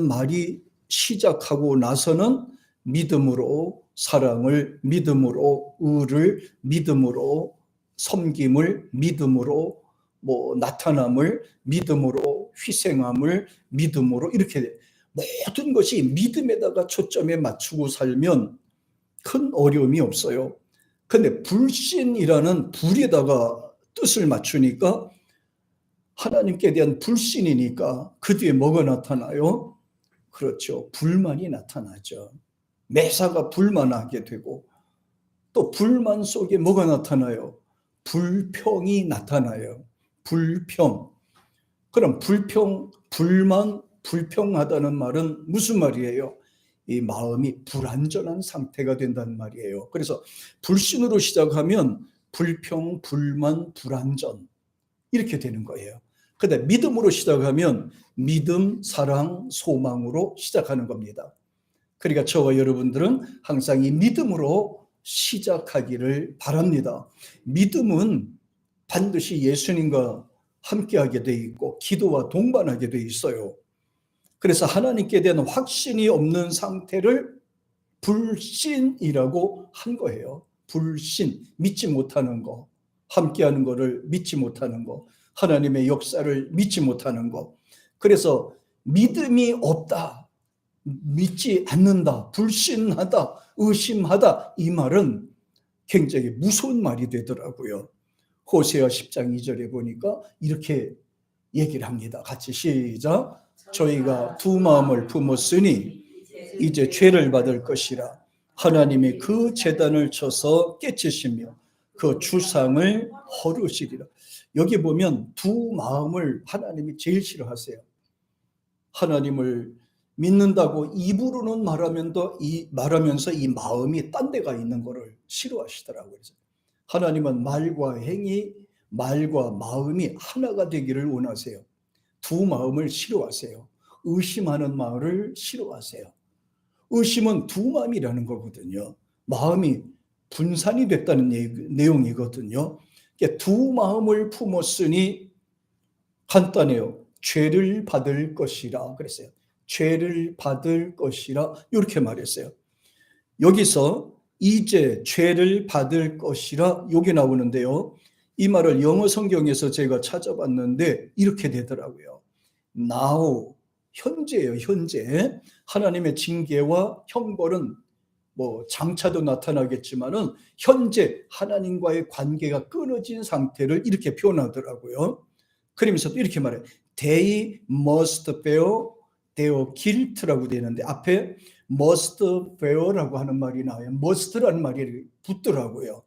말이 시작하고 나서는 믿음으로 사랑을, 믿음으로 의를, 믿음으로 섬김을, 믿음으로 나타남을, 믿음으로 희생함을, 믿음으로 이렇게 모든 것이 믿음에다가 초점에 맞추고 살면 큰 어려움이 없어요. 근데 불신이라는 불에다가 뜻을 맞추니까 하나님께 대한 불신이니까 그 뒤에 뭐가 나타나요? 그렇죠. 불만이 나타나죠. 매사가 불만하게 되고, 또 불만 속에 뭐가 나타나요? 불평이 나타나요. 불평. 그럼 불만, 불평하다는 말은 무슨 말이에요? 이 마음이 불안전한 상태가 된다는 말이에요. 그래서 불신으로 시작하면 불평, 불만, 불안전 이렇게 되는 거예요. 근데 믿음으로 시작하면 믿음, 사랑, 소망으로 시작하는 겁니다. 그러니까 저와 여러분들은 항상 이 믿음으로 시작하기를 바랍니다. 믿음은 반드시 예수님과 함께하게 돼 있고 기도와 동반하게 돼 있어요. 그래서 하나님께 대한 확신이 없는 상태를 불신이라고 한 거예요. 불신, 믿지 못하는 거, 함께하는 거를 믿지 못하는 거, 하나님의 역사를 믿지 못하는 거. 그래서 믿음이 없다, 믿지 않는다, 불신하다, 의심하다, 이 말은 굉장히 무서운 말이 되더라고요. 호세아 10장 2절에 보니까 이렇게 얘기를 합니다. 같이 시작. 저희가 두 마음을 품었으니 이제 죄를 받을 것이라. 하나님이 그 제단을 쳐서 깨치시며 그 주상을 허르시리라. 여기 보면 두 마음을 하나님이 제일 싫어하세요. 하나님을 믿는다고 입으로는 말하면서 이 마음이 딴 데가 있는 것을 싫어하시더라고요. 하나님은 말과 행위, 말과 마음이 하나가 되기를 원하세요. 두 마음을 싫어하세요. 의심하는 마음을 싫어하세요. 의심은 두 마음이라는 거거든요. 마음이 분산이 됐다는 내용이거든요. 두 마음을 품었으니 간단해요. 죄를 받을 것이라 그랬어요. 죄를 받을 것이라 이렇게 말했어요. 여기서 이제 죄를 받을 것이라 여기 나오는데요. 이 말을 영어 성경에서 제가 찾아봤는데 이렇게 되더라고요. Now, 현재예요. 현재. 하나님의 징계와 형벌은 장차도 나타나겠지만은 현재 하나님과의 관계가 끊어진 상태를 이렇게 표현하더라고요. 그러면서 또 이렇게 말해요. They must bear their guilt라고 되는데 앞에 must bear라고 하는 말이 나와요. must라는 말이 붙더라고요.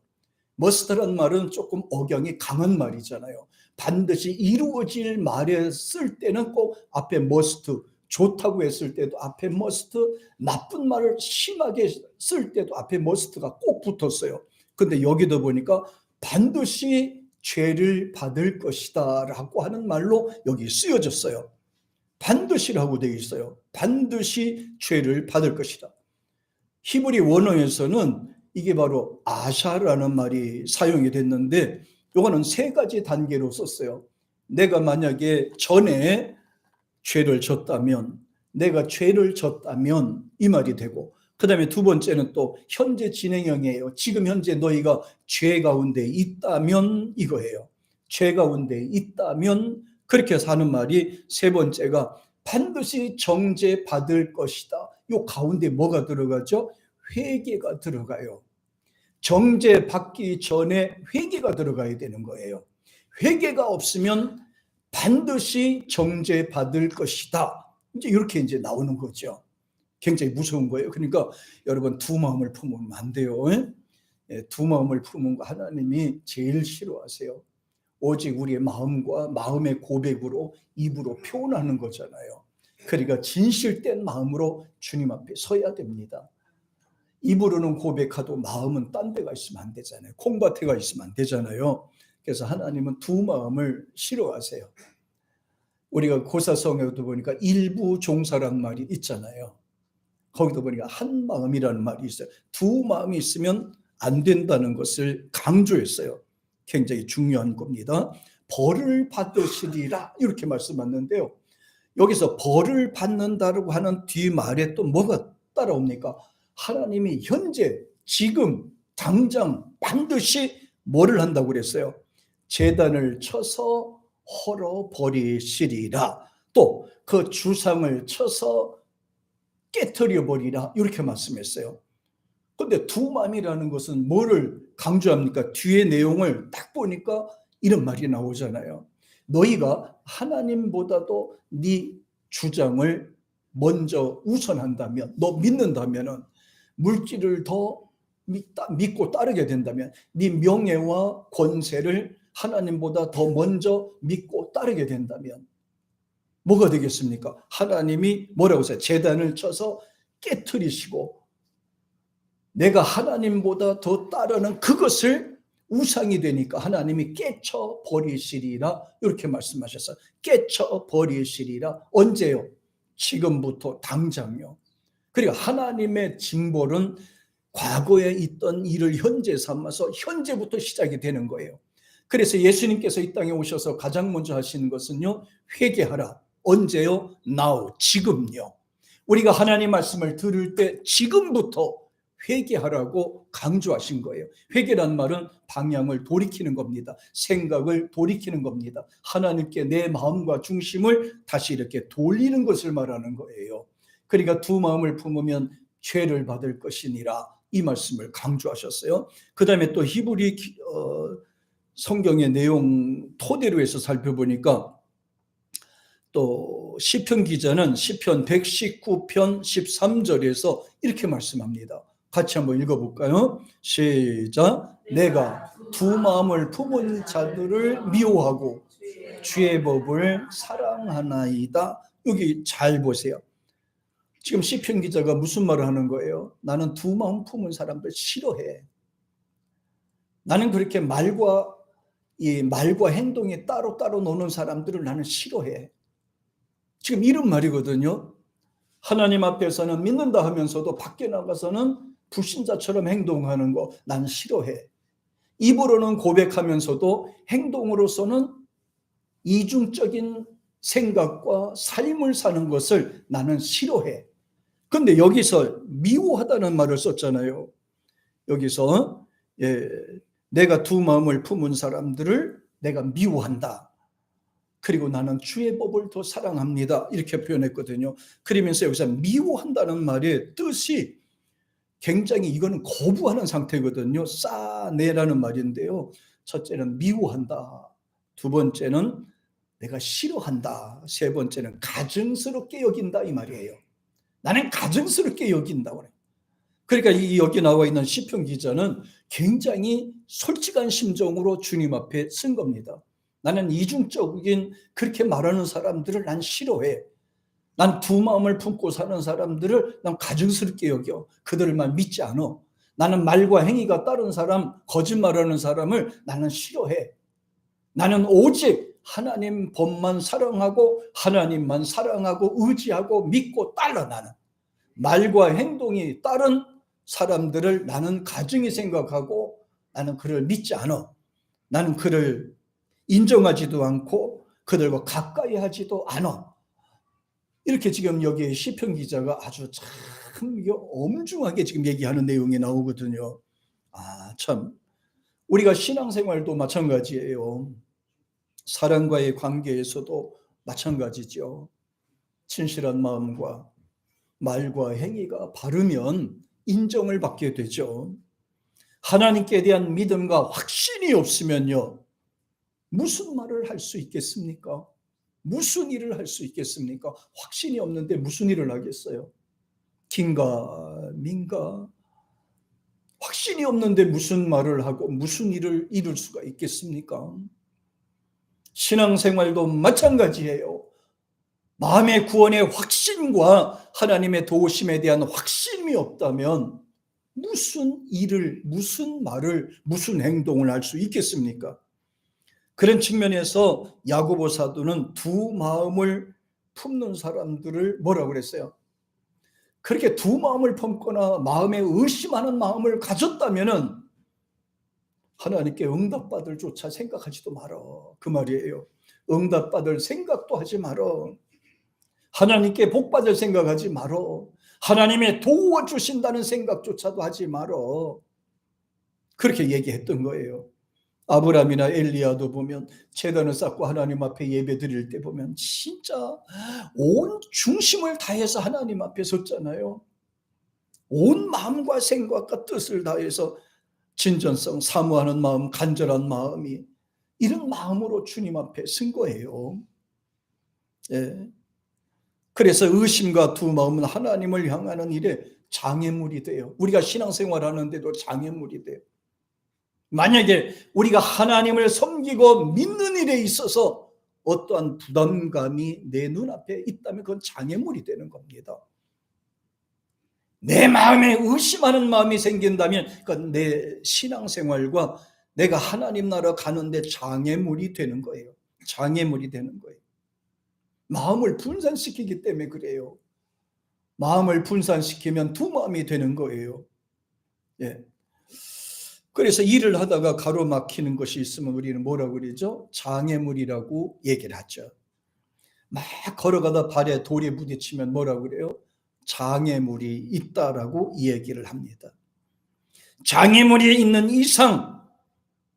must라는 말은 조금 억양이 강한 말이잖아요. 반드시 이루어질 말에 쓸 때는 꼭 앞에 must, 좋다고 했을 때도 앞에 must, 나쁜 말을 심하게 쓸 때도 앞에 must가 꼭 붙었어요. 근데 여기도 보니까 반드시 죄를 받을 것이다 라고 하는 말로 여기 쓰여졌어요. 반드시라고 되어 있어요. 반드시 죄를 받을 것이다. 히브리 원어에서는 이게 바로 아샤라는 말이 사용이 됐는데 이거는 세 가지 단계로 썼어요. 내가 만약에 전에 죄를 졌다면, 내가 죄를 졌다면 이 말이 되고, 그 다음에 두 번째는 또 현재 진행형이에요. 지금 현재 너희가 죄 가운데 있다면 이거예요. 죄 가운데 있다면 그렇게 해서 하는 말이 세 번째가 반드시 정죄받을 것이다. 이 가운데 뭐가 들어가죠? 회개가 들어가요. 정죄받기 전에 회개가 들어가야 되는 거예요. 회개가 없으면 반드시 정죄받을 것이다. 이렇게 나오는 거죠. 굉장히 무서운 거예요. 그러니까 여러분 두 마음을 품으면 안 돼요. 두 마음을 품은 거 하나님이 제일 싫어하세요. 오직 우리의 마음과 마음의 고백으로 입으로 표현하는 거잖아요. 그러니까 진실된 마음으로 주님 앞에 서야 됩니다. 입으로는 고백하도 마음은 딴 데가 있으면 안 되잖아요. 콩밭에가 있으면 안 되잖아요. 그래서 하나님은 두 마음을 싫어하세요. 우리가 고사성에도 보니까 일부 종사란 말이 있잖아요. 거기도 보니까 한 마음이라는 말이 있어요. 두 마음이 있으면 안 된다는 것을 강조했어요. 굉장히 중요한 겁니다. 벌을 받으시리라 이렇게 말씀하는데요. 여기서 벌을 받는다고 하는 뒤말에 또 뭐가 따라옵니까? 하나님이 현재 지금 당장 반드시 뭐를 한다고 그랬어요? 제단을 쳐서 헐어버리시리라. 또 그 주상을 쳐서 깨트려 버리라. 이렇게 말씀했어요. 근데 두 마음이라는 것은 뭐를 강조합니까? 뒤에 내용을 딱 보니까 이런 말이 나오잖아요. 너희가 하나님보다도 네 주장을 먼저 우선한다면, 너 믿는다면, 물질을 더 믿고 따르게 된다면, 네 명예와 권세를 하나님보다 더 먼저 믿고 따르게 된다면 뭐가 되겠습니까? 하나님이 뭐라고 했어요? 제단을 쳐서 깨트리시고 내가 하나님보다 더 따르는 그것을 우상이 되니까 하나님이 깨쳐 버리시리라. 이렇게 말씀하셨어요. 깨쳐 버리시리라. 언제요? 지금부터 당장요. 그리고 하나님의 징벌은 과거에 있던 일을 현재 삼아서 현재부터 시작이 되는 거예요. 그래서 예수님께서 이 땅에 오셔서 가장 먼저 하시는 것은요, 회개하라. 언제요? Now, 지금요. 우리가 하나님 말씀을 들을 때 지금부터 회개하라고 강조하신 거예요. 회개란 말은 방향을 돌이키는 겁니다. 생각을 돌이키는 겁니다. 하나님께 내 마음과 중심을 다시 이렇게 돌리는 것을 말하는 거예요. 그러니까 두 마음을 품으면 죄를 받을 것이니라, 이 말씀을 강조하셨어요. 그 다음에 또 히브리 성경의 내용 토대로 해서 살펴보니까 또 시편 기자는 시편 119편 13절에서 이렇게 말씀합니다. 같이 한번 읽어볼까요? 시작. 내가 두 마음을 품은 자들을 미워하고 주의 법을 사랑하나이다. 여기 잘 보세요. 지금 시편 기자가 무슨 말을 하는 거예요? 나는 두 마음 품은 사람들 싫어해. 나는 그렇게 말과 행동이 따로따로 노는 사람들을 나는 싫어해. 지금 이런 말이거든요. 하나님 앞에서는 믿는다 하면서도 밖에 나가서는 불신자처럼 행동하는 거 난 싫어해. 입으로는 고백하면서도 행동으로서는 이중적인 생각과 삶을 사는 것을 나는 싫어해. 그런데 여기서 미워하다는 말을 썼잖아요. 여기서 내가 두 마음을 품은 사람들을 내가 미워한다. 그리고 나는 주의 법을 더 사랑합니다. 이렇게 표현했거든요. 그러면서 여기서 미워한다는 말의 뜻이 굉장히 이거는 거부하는 상태거든요. 싸내라는 말인데요. 첫째는 미워한다. 두 번째는 내가 싫어한다. 세 번째는 가증스럽게 여긴다, 이 말이에요. 나는 가증스럽게 여긴다고 해요. 그러니까 여기 나와 있는 시편 기자는 굉장히 솔직한 심정으로 주님 앞에 쓴 겁니다. 나는 이중적인 그렇게 말하는 사람들을 난 싫어해. 난 두 마음을 품고 사는 사람들을 난 가증스럽게 여겨. 그들만 믿지 않아. 나는 말과 행위가 다른 사람, 거짓말하는 사람을 나는 싫어해. 나는 오직 하나님 법만 사랑하고 하나님만 사랑하고 의지하고 믿고 따라. 나는 말과 행동이 다른 사람들을 나는 가증히 생각하고 나는 그를 믿지 않아. 나는 그를 인정하지도 않고 그들과 가까이 하지도 않아. 이렇게 지금 여기 시편 기자가 아주 참 엄중하게 지금 얘기하는 내용이 나오거든요. 참 우리가 신앙생활도 마찬가지예요. 사람과의 관계에서도 마찬가지죠. 진실한 마음과 말과 행위가 바르면 인정을 받게 되죠. 하나님께 대한 믿음과 확신이 없으면요, 무슨 말을 할 수 있겠습니까? 무슨 일을 할 수 있겠습니까? 확신이 없는데 무슨 일을 하겠어요? 긴가 민가? 확신이 없는데 무슨 말을 하고 무슨 일을 이룰 수가 있겠습니까? 신앙생활도 마찬가지예요. 마음의 구원의 확신과 하나님의 도우심에 대한 확신이 없다면 무슨 일을, 무슨 말을, 무슨 행동을 할 수 있겠습니까? 그런 측면에서 야고보 사도는 두 마음을 품는 사람들을 뭐라고 그랬어요? 그렇게 두 마음을 품거나 마음에 의심하는 마음을 가졌다면은 하나님께 응답받을 조차 생각하지도 말어. 그 말이에요. 응답받을 생각도 하지 말어. 하나님께 복받을 생각하지 말어. 하나님의 도와주신다는 생각조차도 하지 말어. 그렇게 얘기했던 거예요. 아브라함이나 엘리야도 보면 제단을 쌓고 하나님 앞에 예배 드릴 때 보면 진짜 온 중심을 다해서 하나님 앞에 섰잖아요. 온 마음과 생각과 뜻을 다해서 진전성, 사모하는 마음, 간절한 마음이 이런 마음으로 주님 앞에 선 거예요. 예. 그래서 의심과 두 마음은 하나님을 향하는 일에 장애물이 돼요. 우리가 신앙생활 하는데도 장애물이 돼요. 만약에 우리가 하나님을 섬기고 믿는 일에 있어서 어떠한 부담감이 내 눈앞에 있다면 그건 장애물이 되는 겁니다. 내 마음에 의심하는 마음이 생긴다면 그건 내 신앙생활과 내가 하나님 나라 가는데 장애물이 되는 거예요. 장애물이 되는 거예요. 마음을 분산시키기 때문에 그래요. 마음을 분산시키면 두 마음이 되는 거예요. 예. 그래서 일을 하다가 가로막히는 것이 있으면 우리는 뭐라고 그러죠? 장애물이라고 얘기를 하죠. 막 걸어가다 발에 돌에 부딪히면 뭐라고 그래요? 장애물이 있다라고 얘기를 합니다. 장애물이 있는 이상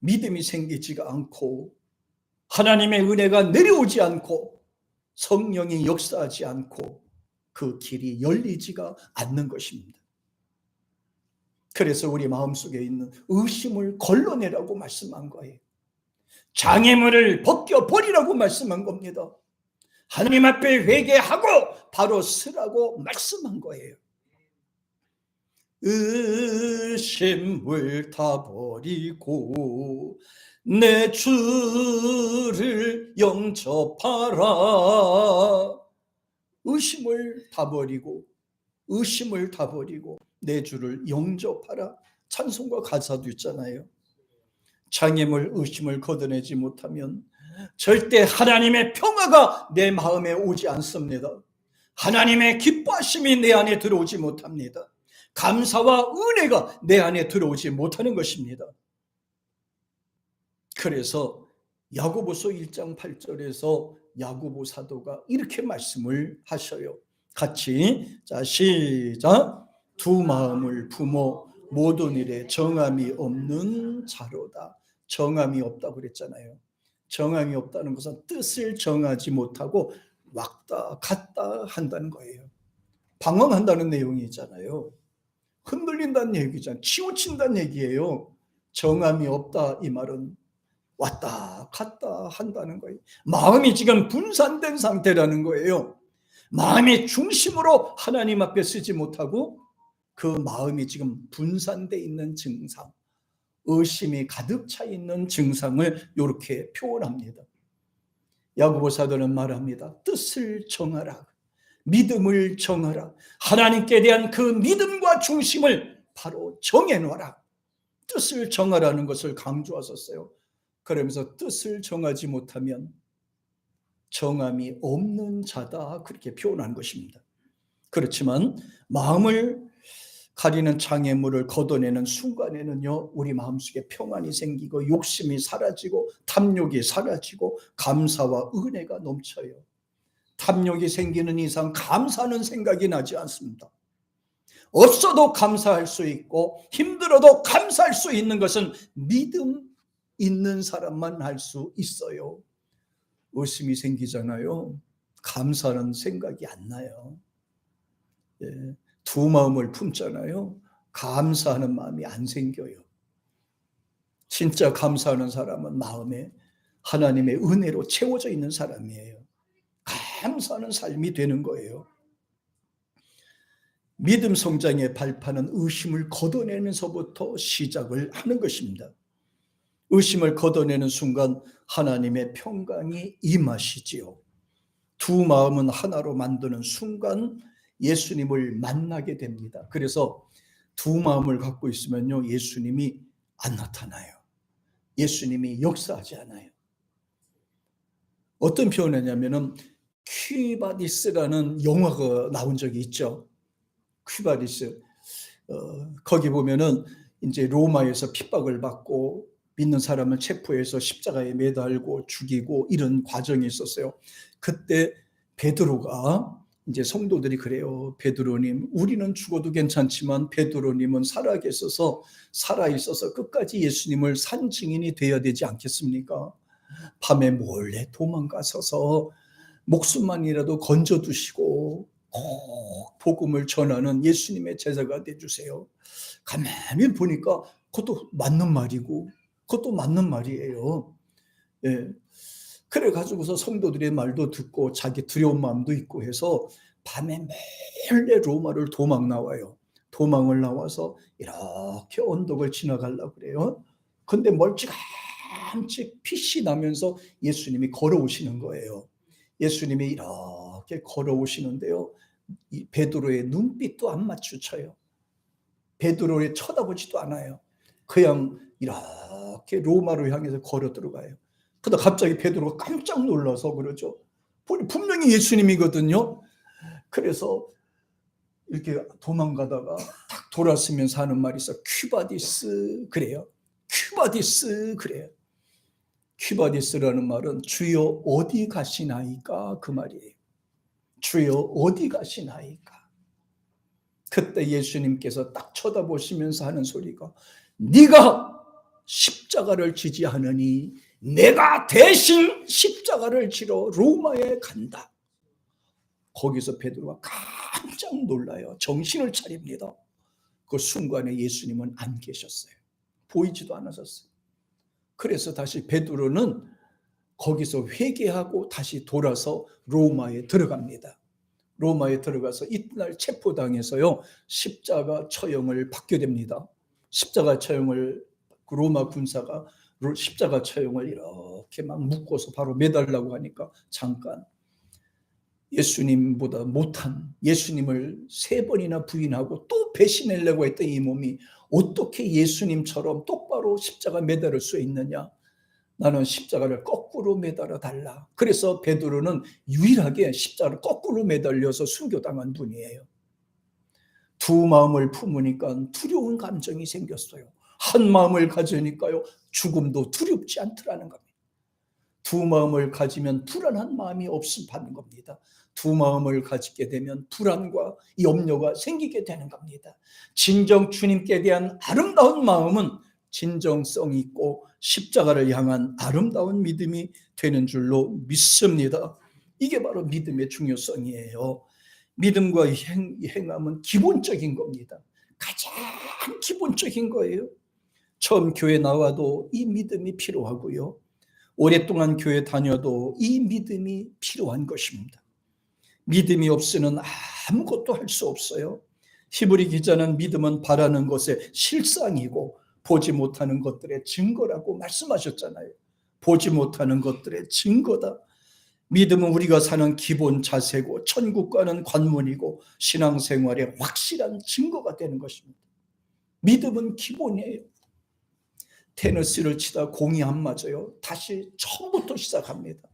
믿음이 생기지가 않고 하나님의 은혜가 내려오지 않고 성령이 역사하지 않고 그 길이 열리지가 않는 것입니다. 그래서 우리 마음속에 있는 의심을 걸러내라고 말씀한 거예요. 장애물을 벗겨버리라고 말씀한 겁니다. 하나님 앞에 회개하고 바로 서라고 말씀한 거예요. 의심을 다 버리고 내 주를 영접하라. 의심을 다 버리고 내 주를 영접하라. 찬송과 가사도 있잖아요. 장애물, 의심을 걷어내지 못하면 절대 하나님의 평화가 내 마음에 오지 않습니다. 하나님의 기뻐하심이 내 안에 들어오지 못합니다. 감사와 은혜가 내 안에 들어오지 못하는 것입니다. 그래서 야고보서 1장 8절에서 야고보 사도가 이렇게 말씀을 하셔요. 같이 자 시작. 두 마음을 품어 모든 일에 정함이 없는 자로다. 정함이 없다고 그랬잖아요. 정함이 없다는 것은 뜻을 정하지 못하고 왔다 갔다 한다는 거예요. 방황한다는 내용이잖아요. 흔들린다는 얘기잖아요. 치우친다는 얘기예요. 정함이 없다 이 말은 왔다 갔다 한다는 거예요. 마음이 지금 분산된 상태라는 거예요. 마음의 중심으로 하나님 앞에 서지 못하고 그 마음이 지금 분산되어 있는 증상, 의심이 가득 차 있는 증상을 이렇게 표현합니다. 야고보 사도는 말합니다. 뜻을 정하라. 믿음을 정하라. 하나님께 대한 그 믿음과 중심을 바로 정해놓아라. 뜻을 정하라는 것을 강조하셨어요. 그러면서 뜻을 정하지 못하면 정함이 없는 자다 그렇게 표현한 것입니다. 그렇지만 마음을 가리는 장애물을 걷어내는 순간에는요, 우리 마음속에 평안이 생기고 욕심이 사라지고 탐욕이 사라지고 감사와 은혜가 넘쳐요. 탐욕이 생기는 이상 감사하는 생각이 나지 않습니다. 없어도 감사할 수 있고 힘들어도 감사할 수 있는 것은 믿음 있는 사람만 할 수 있어요. 의심이 생기잖아요. 감사하는 생각이 안 나요. 예, 두 마음을 품잖아요. 감사하는 마음이 안 생겨요. 진짜 감사하는 사람은 마음에 하나님의 은혜로 채워져 있는 사람이에요. 감사하는 삶이 되는 거예요. 믿음 성장의 발판은 의심을 걷어내면서부터 시작을 하는 것입니다. 의심을 걷어내는 순간 하나님의 평강이 임하시지요. 두 마음은 하나로 만드는 순간 예수님을 만나게 됩니다. 그래서 두 마음을 갖고 있으면요, 예수님이 안 나타나요. 예수님이 역사하지 않아요. 어떤 표현이냐면은 퀴바디스라는 영화가 나온 적이 있죠. 퀴바디스. 거기 보면은 이제 로마에서 핍박을 받고 믿는 사람을 체포해서 십자가에 매달고 죽이고 이런 과정이 있었어요. 그때 베드로가 이제 성도들이 그래요. 베드로님, 우리는 죽어도 괜찮지만 베드로님은 살아있어서 끝까지 예수님을 산 증인이 되어야 되지 않겠습니까? 밤에 몰래 도망가셔서 목숨만이라도 건져두시고 꼭 복음을 전하는 예수님의 제자가 되주세요. 가만히 보니까 그것도 맞는 말이고 그것도 맞는 말이에요. 예. 그래가지고서 성도들의 말도 듣고 자기 두려운 마음도 있고 해서 밤에 몰래 로마를 도망 나와요. 도망을 나와서 이렇게 언덕을 지나가려고 그래요. 근데 멀찌감치 빛이 나면서 예수님이 걸어오시는 거예요. 예수님이 이렇게 걸어오시는데요. 이 베드로의 눈빛도 안 마주쳐요. 베드로를 쳐다보지도 않아요. 그냥 이렇게 로마로 향해서 걸어 들어가요. 그러다 갑자기 베드로가 깜짝 놀라서 그러죠. 분명히 예수님이거든요. 그래서 이렇게 도망가다가 딱 돌아서면서 하는 말이 있어. 퀴바디스 그래요. 퀴바디스 그래요. 퀴바디스라는 말은 주여 어디 가시나이까 그 말이에요. 주여 어디 가시나이까. 그때 예수님께서 딱 쳐다보시면서 하는 소리가 네가 십자가를 지지 않으니 내가 대신 십자가를 지러 로마에 간다. 거기서 베드로가 깜짝 놀라요. 정신을 차립니다. 그 순간에 예수님은 안 계셨어요. 보이지도 않으셨어요. 그래서 다시 베드로는 거기서 회개하고 다시 돌아서 로마에 들어갑니다. 로마에 들어가서 이튿날 체포당해서요 십자가 처형을 받게 됩니다. 십자가 처형을 로마 군사가 십자가 처형을 이렇게 막 묶어서 바로 매달라고 하니까 잠깐 예수님보다 못한 예수님을 3번이나 부인하고 또 배신하려고 했던 이 몸이 어떻게 예수님처럼 똑바로 십자가 매달을 수 있느냐. 나는 십자가를 거꾸로 매달아 달라. 그래서 베드로는 유일하게 십자가를 거꾸로 매달려서 순교당한 분이에요. 두 마음을 품으니까 두려운 감정이 생겼어요. 한 마음을 가지니까요 죽음도 두렵지 않더라는 겁니다. 두 마음을 가지면 불안한 마음이 없음하는 겁니다. 두 마음을 가지게 되면 불안과 염려가 생기게 되는 겁니다. 진정 주님께 대한 아름다운 마음은 진정성 있고 십자가를 향한 아름다운 믿음이 되는 줄로 믿습니다. 이게 바로 믿음의 중요성이에요. 믿음과 행함은 기본적인 겁니다. 가장 기본적인 거예요. 처음 교회 나와도 이 믿음이 필요하고요. 오랫동안 교회 다녀도 이 믿음이 필요한 것입니다. 믿음이 없이는 아무것도 할 수 없어요. 히브리 기자는 믿음은 바라는 것의 실상이고 보지 못하는 것들의 증거라고 말씀하셨잖아요. 보지 못하는 것들의 증거다. 믿음은 우리가 사는 기본 자세고 천국과는 관문이고 신앙생활의 확실한 증거가 되는 것입니다. 믿음은 기본이에요. 테니스를 치다 공이 안 맞아요. 다시 처음부터 시작합니다.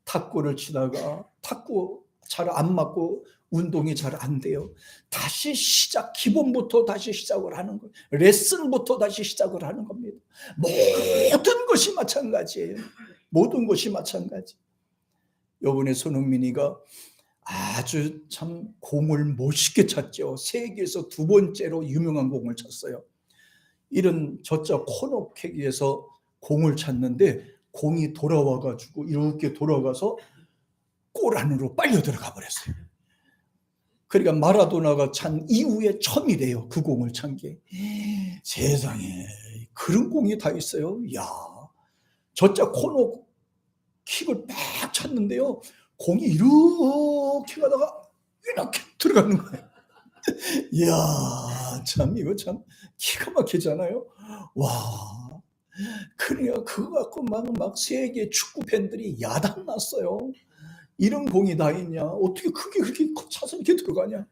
탁구를 치다가 탁구 잘 안 맞고 운동이 잘 안 돼요. 다시 기본부터 다시 시작을 하는 거예요. 레슨부터 다시 시작을 하는 겁니다. 모든 것이 마찬가지예요. 모든 것이 마찬가지. 이번에 손흥민이가 아주 참 공을 멋있게 찼죠. 세계에서 2번째로 유명한 공을 쳤어요. 이런 저자 코너킥에서 공을 찼는데 공이 돌아와가지고 이렇게 돌아가서 골 안으로 빨려 들어가 버렸어요. 그러니까 마라도나가 찬 이후에 처음이래요. 그 공을 찬 게. 세상에 그런 공이 다 있어요. 야, 저자 코너킥을 막 찼는데요. 공이 이렇게 가다가 이렇게 들어가는 거예요. 이야, 참 이거 참 기가 막히잖아요. 와, 그래요. 그거 갖고 막 세계 축구 팬들이 야단 났어요. 이런 공이 다 있냐? 어떻게 그렇게 차서 이렇게 들어가냐?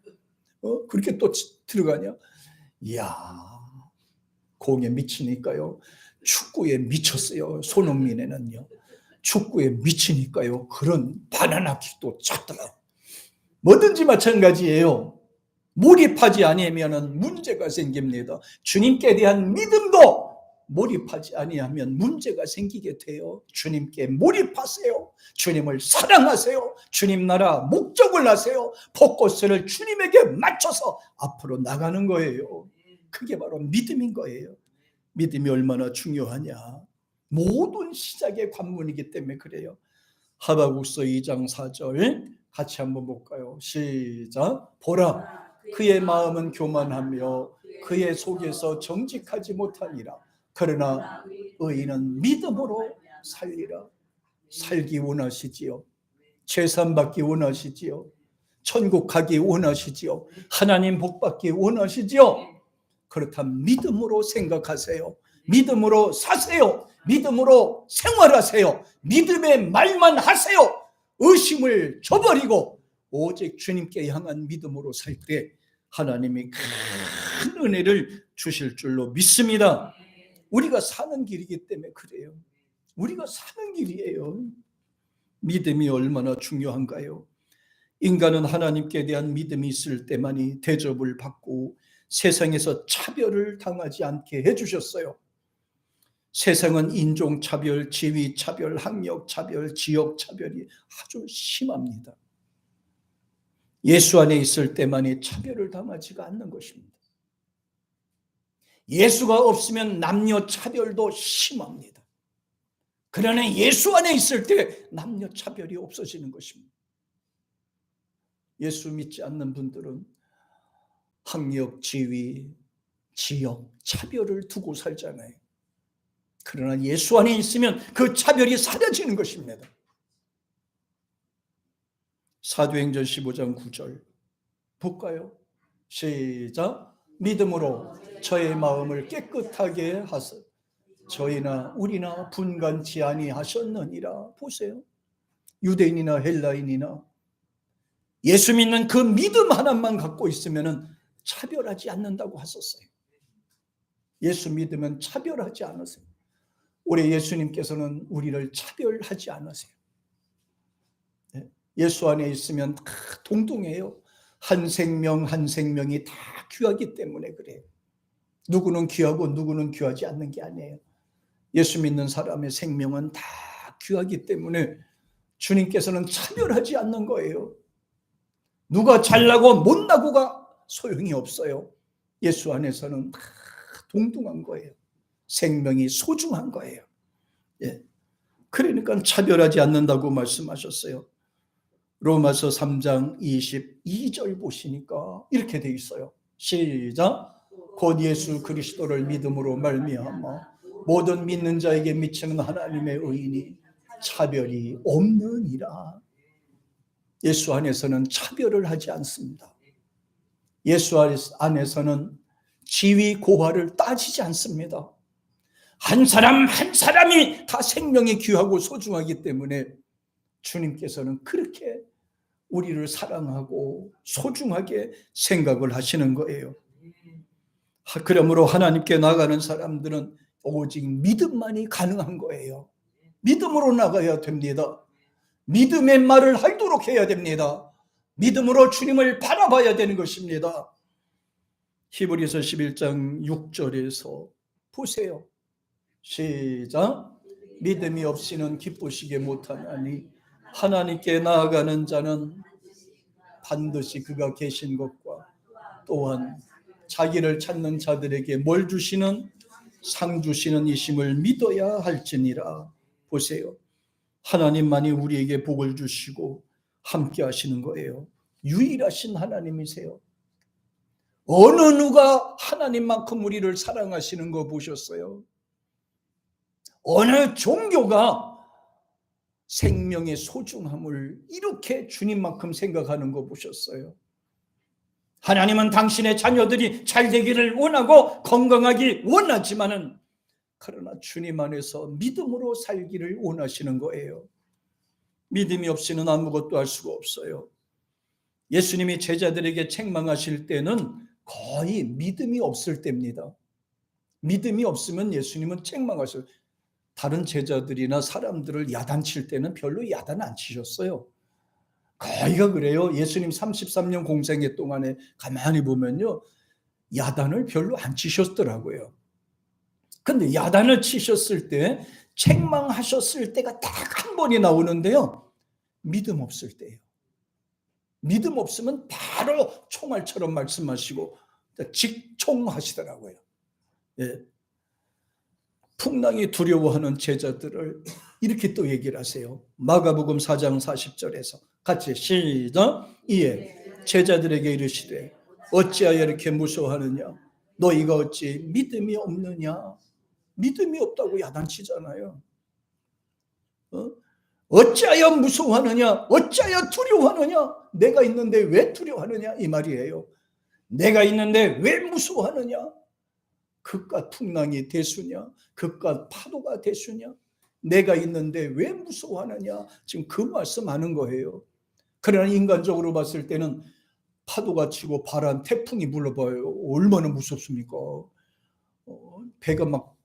그렇게 또 들어가냐? 이야, 공에 미치니까요. 축구에 미쳤어요. 손흥민에는요. 축구에 미치니까요. 그런 바나나킥도 찼더라. 뭐든지 마찬가지예요. 몰입하지 않으면 문제가 생깁니다. 주님께 대한 믿음도 몰입하지 아니하면 문제가 생기게 돼요. 주님께 몰입하세요. 주님을 사랑하세요. 주님 나라 목적을 하세요. 포커스를 주님에게 맞춰서 앞으로 나가는 거예요. 그게 바로 믿음인 거예요. 믿음이 얼마나 중요하냐. 모든 시작의 관문이기 때문에 그래요. 하박국서 2장 4절 같이 한번 볼까요? 시작. 보라, 그의 마음은 교만하며 그의 속에서 정직하지 못하니라. 그러나 의인은 믿음으로 살리라. 살기 원하시지요? 재산 받기 원하시지요? 천국 가기 원하시지요? 하나님 복 받기 원하시지요? 그렇다면 믿음으로 생각하세요. 믿음으로 사세요. 믿음으로 생활하세요. 믿음의 말만 하세요. 의심을 저버리고 오직 주님께 향한 믿음으로 살 때 하나님이 큰 은혜를 주실 줄로 믿습니다. 우리가 사는 길이기 때문에 그래요. 우리가 사는 길이에요. 믿음이 얼마나 중요한가요? 인간은 하나님께 대한 믿음이 있을 때만이 대접을 받고 세상에서 차별을 당하지 않게 해주셨어요. 세상은 인종차별, 지위차별, 학력차별, 지역차별이 아주 심합니다. 예수 안에 있을 때만이 차별을 당하지가 않는 것입니다. 예수가 없으면 남녀차별도 심합니다. 그러나 예수 안에 있을 때 남녀차별이 없어지는 것입니다. 예수 믿지 않는 분들은 학력, 지위, 지역, 차별을 두고 살잖아요. 그러나 예수 안에 있으면 그 차별이 사라지는 것입니다. 사도행전 15장 9절 볼까요? 시작. 믿음으로 저의 마음을 깨끗하게 하사 저희나 우리나 분간치 아니하셨느니라. 보세요. 유대인이나 헬라인이나 예수 믿는 그 믿음 하나만 갖고 있으면 차별하지 않는다고 하셨어요. 예수 믿으면 차별하지 않으세요. 우리 예수님께서는 우리를 차별하지 않으세요. 예수 안에 있으면 다 동등해요. 한 생명 한 생명이 다 귀하기 때문에 그래요. 누구는 귀하고 누구는 귀하지 않는 게 아니에요. 예수 믿는 사람의 생명은 다 귀하기 때문에 주님께서는 차별하지 않는 거예요. 누가 잘나고 못나고가 소용이 없어요. 예수 안에서는 다 동등한 거예요. 생명이 소중한 거예요. 예. 그러니까 차별하지 않는다고 말씀하셨어요. 로마서 3장 22절 보시니까 이렇게 돼 있어요. 시작. 곧 예수 그리스도를 믿음으로 말미암아 모든 믿는 자에게 미치는 하나님의 의인이 차별이 없느니라. 예수 안에서는 차별을 하지 않습니다. 예수 안에서는 지위 고하를 따지지 않습니다. 한 사람 한 사람이 다 생명이 귀하고 소중하기 때문에 주님께서는 그렇게 우리를 사랑하고 소중하게 생각을 하시는 거예요. 그러므로 하나님께 나가는 사람들은 오직 믿음만이 가능한 거예요. 믿음으로 나가야 됩니다. 믿음의 말을 하도록 해야 됩니다. 믿음으로 주님을 바라봐야 되는 것입니다. 히브리서 11장 6절에서 보세요. 시작. 믿음이 없이는 기쁘시게 못하나니 하나님께 나아가는 자는 반드시 그가 계신 것과 또한 자기를 찾는 자들에게 뭘 주시는 상 주시는 이심을 믿어야 할지니라. 보세요. 하나님만이 우리에게 복을 주시고 함께 하시는 거예요. 유일하신 하나님이세요. 어느 누가 하나님만큼 우리를 사랑하시는 거 보셨어요? 어느 종교가 생명의 소중함을 이렇게 주님만큼 생각하는 거 보셨어요? 하나님은 당신의 자녀들이 잘 되기를 원하고 건강하기 원하지만은 그러나 주님 안에서 믿음으로 살기를 원하시는 거예요. 믿음이 없이는 아무것도 할 수가 없어요. 예수님이 제자들에게 책망하실 때는 거의 믿음이 없을 때입니다. 믿음이 없으면 예수님은 책망하셔요. 다른 제자들이나 사람들을 야단칠 때는 별로 야단 안 치셨어요. 거의가 그래요. 예수님 33년 공생애 동안에 가만히 보면요, 야단을 별로 안 치셨더라고요. 근데 야단을 치셨을 때, 책망하셨을 때가 딱 한 번이 나오는데요. 믿음 없을 때예요. 믿음 없으면 바로 총알처럼 말씀하시고 직총하시더라고요. 예. 풍랑이 두려워하는 제자들을 이렇게 또 얘기를 하세요. 마가복음 4장 40절에서 같이 시작. 이에 제자들에게 이르시되 어찌하여 이렇게 무서워하느냐? 너희가 어찌 믿음이 없느냐? 믿음이 없다고 야단치잖아요. 어찌하여 무서워하느냐? 어찌하여 두려워하느냐? 내가 있는데 왜 두려워하느냐? 이 말이에요. 내가 있는데 왜 무서워하느냐? 그깟 풍랑이 대수냐? 그깟 파도가 대수냐? 내가 있는데 왜 무서워하느냐? 지금 그 말씀하는 거예요. 그러나 인간적으로 봤을 때는 파도가 치고 바람, 태풍이 불어봐요. 얼마나 무섭습니까? 배가 막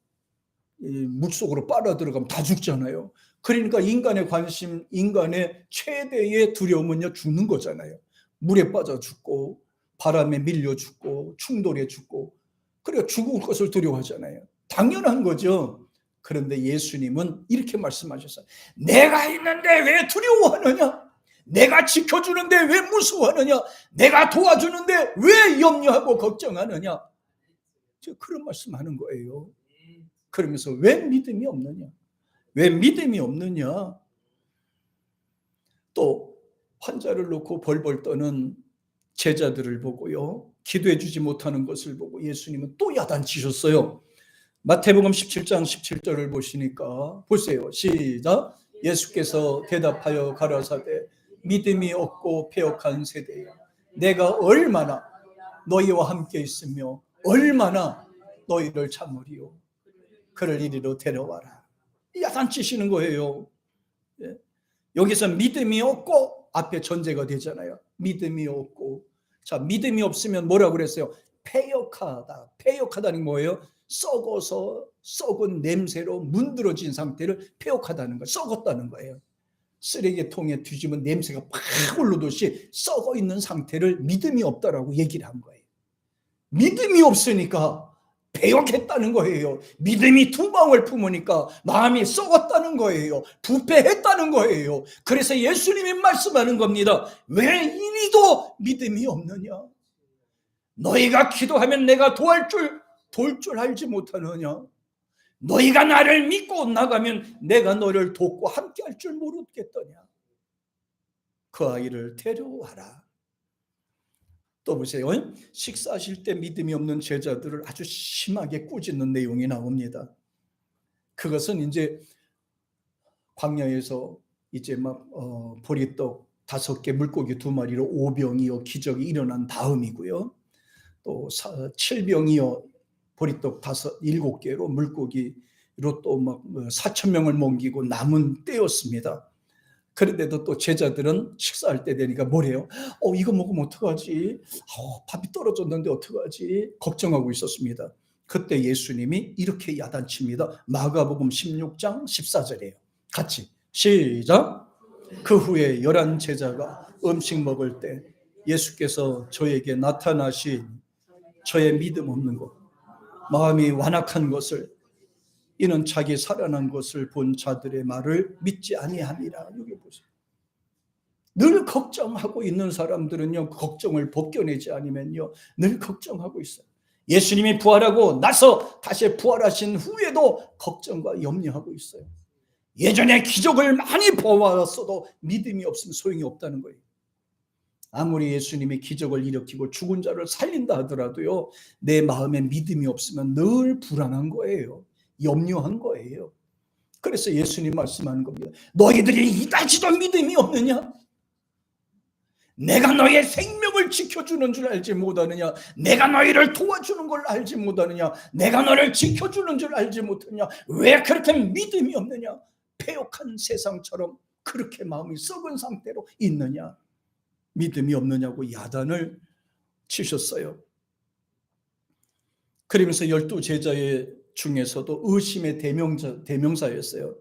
물속으로 빨아들어가면 다 죽잖아요. 그러니까 인간의 관심, 인간의 최대의 두려움은요, 죽는 거잖아요. 물에 빠져 죽고 바람에 밀려 죽고 충돌해 죽고, 그래서 죽을 것을 두려워하잖아요. 당연한 거죠. 그런데 예수님은 이렇게 말씀하셨어요. 내가 있는데 왜 두려워하느냐? 내가 지켜주는데 왜 무서워하느냐? 내가 도와주는데 왜 염려하고 걱정하느냐? 그런 말씀하는 거예요. 그러면서 왜 믿음이 없느냐? 왜 믿음이 없느냐? 또 환자를 놓고 벌벌 떠는 제자들을 보고요, 기도해 주지 못하는 것을 보고 예수님은 또 야단치셨어요. 마태복음 17장 17절을 보시니까 보세요. 시작. 예수께서 대답하여 가라사대 믿음이 없고 패역한 세대여, 내가 얼마나 너희와 함께 있으며 얼마나 너희를 참으리요. 그를 이리로 데려와라. 야단치시는 거예요. 여기서 믿음이 없고 앞에 전제가 되잖아요. 믿음이 없고. 자, 믿음이 없으면 뭐라고 그랬어요? 패역하다. 패역하다는 뭐예요? 썩어서 썩은 냄새로 문드러진 상태를 패역하다는 거예요. 썩었다는 거예요. 쓰레기통에 뒤지면 냄새가 팍 올라오듯이 썩어 있는 상태를 믿음이 없다라고 얘기를 한 거예요. 믿음이 없으니까 배역했다는 거예요. 믿음이 두 방울 품으니까 마음이 썩었다는 거예요. 부패했다는 거예요. 그래서 예수님이 말씀하는 겁니다. 왜 이리도 믿음이 없느냐? 너희가 기도하면 내가 도울 줄 알지 못하느냐? 너희가 나를 믿고 나가면 내가 너를 돕고 함께 할 줄 모르겠더냐? 그 아이를 데려와라. 또 보세요. 식사하실 때 믿음이 없는 제자들을 아주 심하게 꾸짖는 내용이 나옵니다. 그것은 이제 광야에서 이제 막 보리떡 5개, 물고기 2마리로 5병이요 기적이 일어난 다음이고요. 또 7병이요 보리떡 7개로 물고기로 또 막 4,000명을 먹이고 남은 때였습니다. 그런데도 또 제자들은 식사할 때 되니까 뭐래요? 이거 먹으면 어떡하지? 밥이 떨어졌는데 어떡하지? 걱정하고 있었습니다. 그때 예수님이 이렇게 야단칩니다. 마가복음 16장 14절이에요. 같이 시작. 그 후에 11 제자가 음식 먹을 때 예수께서 저에게 나타나신 저의 믿음 없는 것, 마음이 완악한 것을, 이는 자기 살아난 것을 본 자들의 말을 믿지 아니함이라. 여기 보세요. 늘 걱정하고 있는 사람들은요, 걱정을 벗겨내지 않으면요, 늘 걱정하고 있어요. 예수님이 부활하고 나서 다시 부활하신 후에도 걱정과 염려하고 있어요. 예전에 기적을 많이 보았어도 믿음이 없으면 소용이 없다는 거예요. 아무리 예수님이 기적을 일으키고 죽은 자를 살린다 하더라도요, 내 마음에 믿음이 없으면 늘 불안한 거예요. 염려한 거예요. 그래서 예수님 말씀하는 겁니다. 너희들이 이다지도 믿음이 없느냐? 내가 너의 생명을 지켜주는 줄 알지 못하느냐? 내가 너희를 도와주는 걸 알지 못하느냐? 내가 너를 지켜주는 줄 알지 못하느냐? 왜 그렇게 믿음이 없느냐? 패역한 세상처럼 그렇게 마음이 썩은 상태로 있느냐? 믿음이 없느냐고 야단을 치셨어요. 그러면서 12 제자의 중에서도 의심의 대명사였어요.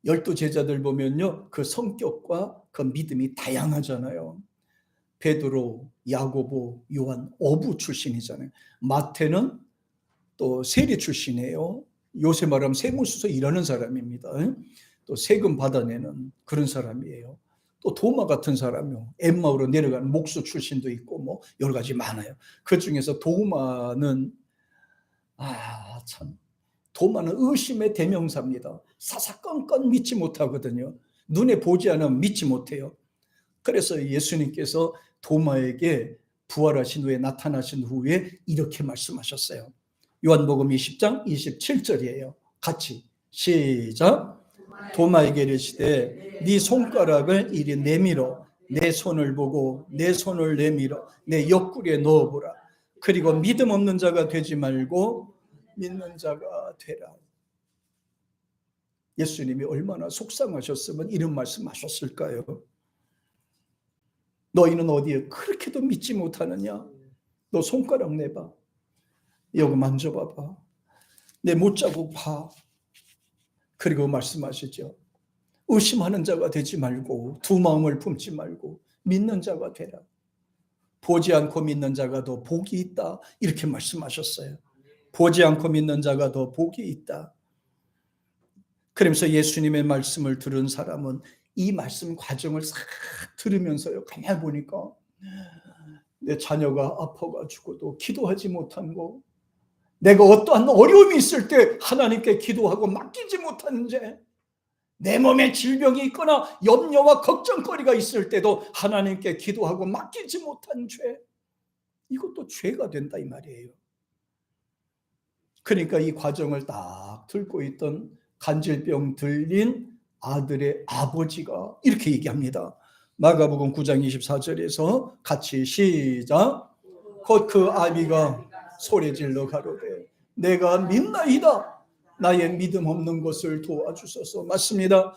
12 제자들 보면요, 그 성격과 그 믿음이 다양하잖아요. 베드로, 야고보, 요한 어부 출신이잖아요. 마태는 또 세리 출신이에요. 요새 말하면 세무수서 일하는 사람입니다. 또 세금 받아내는 그런 사람이에요. 또 도마 같은 사람이요. 엠마오로 내려가는 목수 출신도 있고 뭐 여러 가지 많아요. 그 중에서 도마는 참 도마는 의심의 대명사입니다. 사사건건 믿지 못하거든요. 눈에 보지 않으면 믿지 못해요. 그래서 예수님께서 도마에게 부활하신 후에 나타나신 후에 이렇게 말씀하셨어요. 요한복음 20장 27절이에요. 같이 시작. 도마에게 이르시되 네 손가락을 이리 내밀어 내 손을 보고 내 손을 내밀어 내 옆구리에 넣어보라. 그리고 믿음 없는 자가 되지 말고 믿는 자가 되라. 예수님이 얼마나 속상하셨으면 이런 말씀하셨을까요? 너희는 어디에 그렇게도 믿지 못하느냐? 너 손가락 내봐. 여기 만져봐봐. 내 못자국 봐. 그리고 말씀하시죠. 의심하는 자가 되지 말고 두 마음을 품지 말고 믿는 자가 되라. 보지 않고 믿는 자가 더 복이 있다. 이렇게 말씀하셨어요. 보지 않고 믿는 자가 더 복이 있다. 그러면서 예수님의 말씀을 들은 사람은 이 말씀 과정을 싹 들으면서요. 가만히 보니까 내 자녀가 아파가지고도 기도하지 못한 거, 내가 어떠한 어려움이 있을 때 하나님께 기도하고 맡기지 못하는 죄, 내 몸에 질병이 있거나 염려와 걱정거리가 있을 때도 하나님께 기도하고 맡기지 못한 죄, 이것도 죄가 된다 이 말이에요. 그러니까 이 과정을 딱 들고 있던 간질병 들린 아들의 아버지가 이렇게 얘기합니다. 마가복음 9장 24절에서 같이 시작. 곧 그 아비가 소리질러 가로되 내가 믿나이다. 나의 믿음 없는 것을 도와주소서. 맞습니다.